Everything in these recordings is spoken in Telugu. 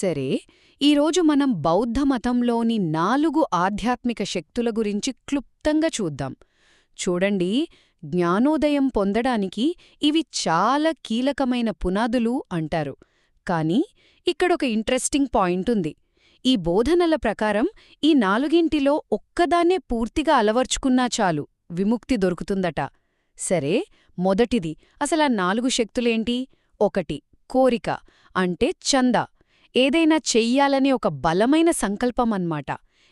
సరే, ఈరోజు మనం బౌద్ధ మతంలోని 4 ఆధ్యాత్మిక శక్తుల గురించి క్లుప్తంగా చూద్దాం. చూడండి, జ్ఞానోదయం పొందడానికి ఇవి చాలా కీలకమైన పునాదులు అంటారు. కానీ ఇక్కడొక ఇంట్రెస్టింగ్ పాయింటుంది. ఈ బోధనల ప్రకారం ఈ నాలుగింటిలో ఒక్కదాన్నే పూర్తిగా అలవర్చుకున్నా చాలు, విముక్తి దొరుకుతుందట. సరే, మొదటిది, అసలా 4 శక్తులేంటి? 1 కోరిక, అంటే చందా, ఏదైనా చెయ్యాలని ఒక బలమైన సంకల్పమన్మాట.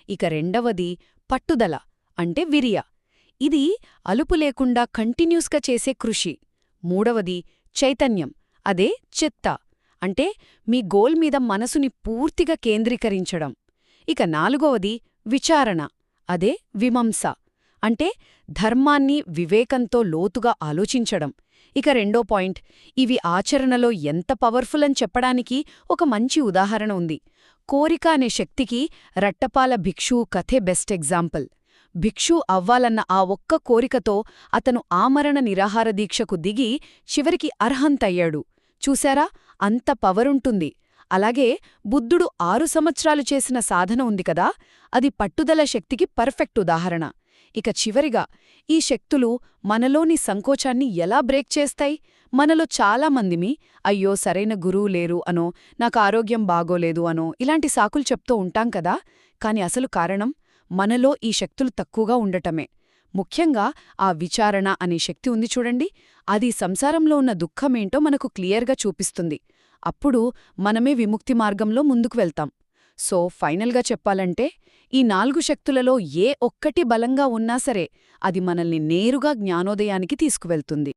ఇక రెండవది పట్టుదల, అంటే విరియ, ఇది అలుపు లేకుండా కంటిన్యూస్గా చేసే కృషి. మూడవది చైతన్యం, అదే చిత్త, అంటే మీ గోల్ మీద మనసుని పూర్తిగా కేంద్రీకరించడం. ఇక నాలుగవది విచారణ, అదే విమర్శ, అంటే ధర్మాన్ని వివేకంతో లోతుగా ఆలోచించడం. ఇక రెండో పాయింట్, ఇవి ఆచరణలో ఎంత పవర్ఫుల్ అని చెప్పడానికి ఒక మంచి ఉదాహరణ ఉంది. కోరిక అనే శక్తికి రట్టపాల భిక్షువు కథే బెస్ట్ ఎగ్జాంపుల్. భిక్షు అవ్వాలన్న ఆ ఒక్క కోరికతో అతను ఆమరణ నిరాహార దీక్షకు దిగి చివరికి అర్హంతయ్యాడు. చూశారా, అంత పవరుంటుంది. అలాగే బుద్ధుడు 6 సంవత్సరాలు చేసిన సాధన ఉంది కదా, అది పట్టుదల శక్తికి పర్ఫెక్ట్ ఉదాహరణ. ఇక చివరిగా, ఈ శక్తులు మనలోని సంకోచాన్ని ఎలా బ్రేక్ చేస్తాయి? మనలో చాలామందిమి అయ్యో సరైన గురువు లేరు అనో, నాకు ఆరోగ్యం బాగోలేదు అనో ఇలాంటి సాకులు చెప్తూ ఉంటాం కదా. కాని అసలు కారణం మనలో ఈ శక్తులు తక్కువగా ఉండటమే. ముఖ్యంగా ఆ విచారణ అనే శక్తి ఉంది చూడండి, అది సంసారంలో ఉన్న దుఃఖమేంటో మనకు క్లియర్గా చూపిస్తుంది. అప్పుడు మనమే విముక్తి మార్గంలో ముందుకు వెళ్తాం. సో ఫైనల్గా చెప్పాలంటే, ఈ 4 శక్తులలో ఏ ఒక్కటి బలంగా ఉన్నా సరే, అది మనల్ని నేరుగా జ్ఞానోదయానికి తీసుకువెళ్తుంది.